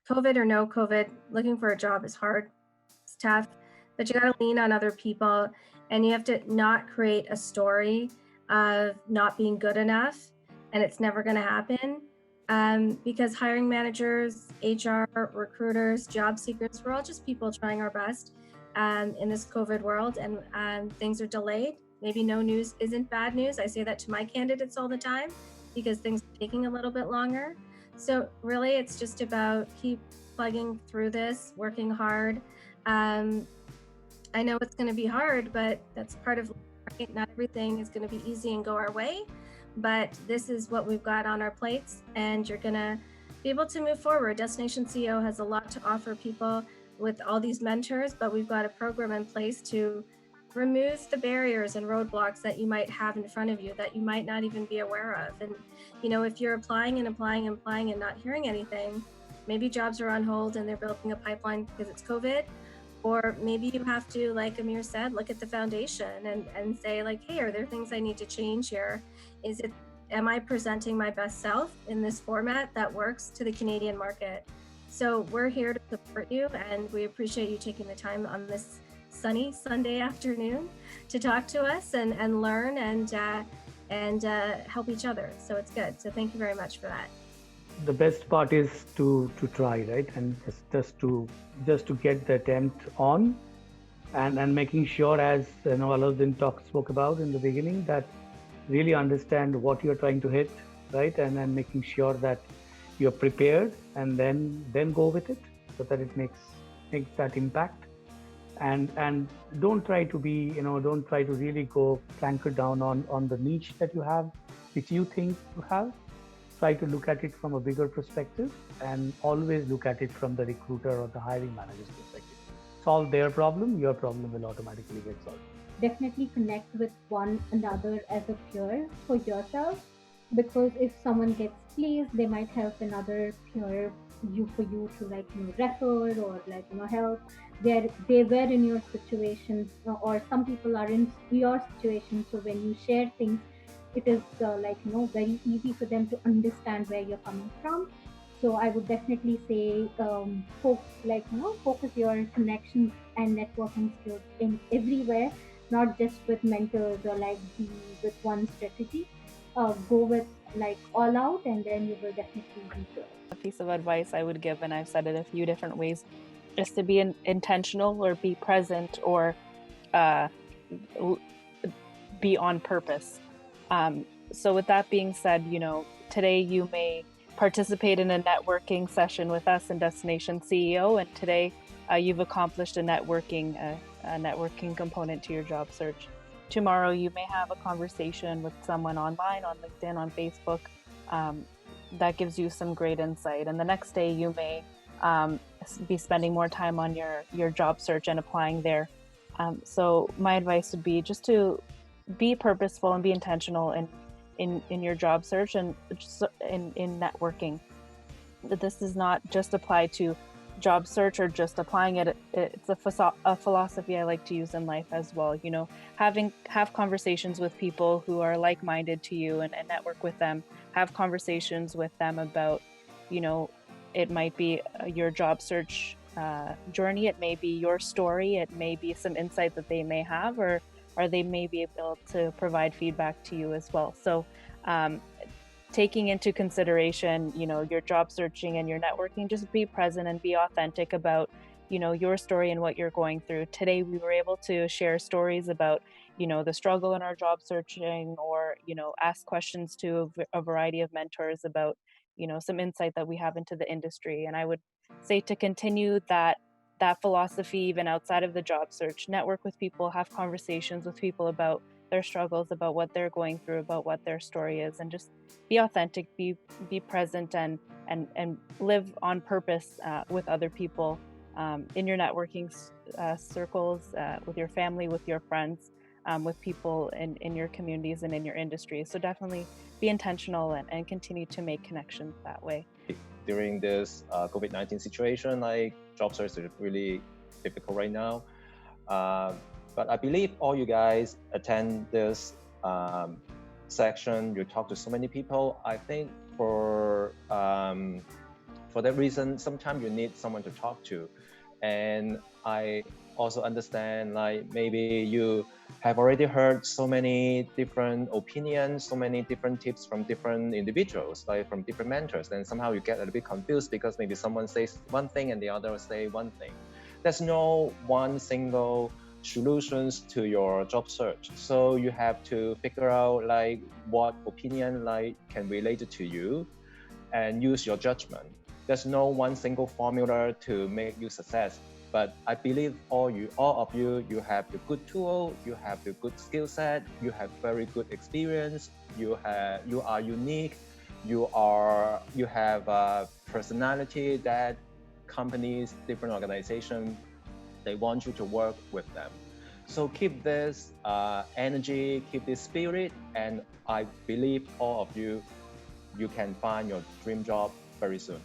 COVID or no COVID, looking for a job is hard. It's tough, but you got to lean on other people and you have to not create a story of not being good enough and it's never going to happen. Because hiring managers, HR, recruiters, job seekers, we're all just people trying our best in this COVID world, and things are delayed. Maybe no news isn't bad news. I say that to my candidates all the time because things are taking a little bit longer. So really, it's just about keep plugging through this, working hard. Um, I know it's going to be hard, but that's part of life. Not everything is going to be easy and go our way, but this is what we've got on our plates, and you're going to be able to move forward. Destination CEO has a lot to offer people with all these mentors, but we've got a program in place to remove the barriers and roadblocks that you might have in front of you that you might not even be aware of. And if you're applying and applying and applying and not hearing anything, maybe jobs are on hold and they're building a pipeline because it's COVID. Or maybe you have to, like Amir said, look at the foundation and say like, hey, are there things I need to change here? Am I presenting my best self in this format that works to the Canadian market? So we're here to support you, and we appreciate you taking the time on this sunny Sunday afternoon to talk to us and learn and help each other. So it's good. So thank you very much for that. The best part is to try, right? And just to get the attempt on, and making sure, as Aladdin spoke about in the beginning, that really understand what you're trying to hit, right? And then making sure that you're prepared, and then go with it so that it makes that impact. And don't try to really go clanker down on the niche that you have, which you think you have. Try to look at it from a bigger perspective, and always look at it from the recruiter or the hiring manager's perspective. Solve their problem, your problem will automatically get solved. Definitely connect with one another as a peer for yourself, because if someone gets pleased, they might help another peer for you to refer or help. They were in your situation, or some people are in your situation. So when you share things, it is very easy for them to understand where you're coming from. So I would definitely say focus your connections and networking skills in everywhere, not just with mentors or be with one strategy. Go with all out, and then you will definitely be good. A piece of advice I would give, and I've said it a few different ways, is to be intentional or be present or be on purpose. So with that being said, today you may participate in a networking session with us in Destination CEO, and today you've accomplished a networking component to your job search. Tomorrow you may have a conversation with someone online, on LinkedIn, on Facebook, that gives you some great insight. And the next day you may be spending more time on your job search and applying there. So my advice would be just to be purposeful and be intentional in your job search and just in networking. That this does not just apply to job search or just applying it. It's a philosophy I like to use in life as well. Have conversations with people who are like-minded to you and network with them. Have conversations with them about, it might be your job search journey. It may be your story. It may be some insight that they may have, or they may be able to provide feedback to you as well. So taking into consideration, your job searching and your networking, just be present and be authentic about, your story and what you're going through. Today, we were able to share stories about, the struggle in our job searching, or, ask questions to a variety of mentors about, some insight that we have into the industry. And I would say to continue that philosophy even outside of the job search. Network with people, have conversations with people about their struggles, about what they're going through, about what their story is, and just be authentic, be present, and live on purpose with other people in your networking circles, with your family, with your friends, with people in your communities and in your industry. So definitely be intentional and continue to make connections that way. During this COVID-19 situation, job search is really difficult right now. But I believe all you guys attend this section, you talk to so many people. I think for for that reason, sometimes you need someone to talk to. And I also understand, like, maybe you have already heard so many different opinions, so many different tips from different individuals, like from different mentors, and somehow you get a little bit confused because maybe someone says one thing and the other will say one thing. There's no one single solutions to your job search, so you have to figure out like what opinion like can relate to you and use your judgment. There's no one single formula to make you success, but I believe all of you, you have the good tool, you have the good skill set, you have very good experience, you are unique, you have a personality that companies, different organizations, they want you to work with them. So keep this energy, keep this spirit, and I believe all of you, you can find your dream job very soon.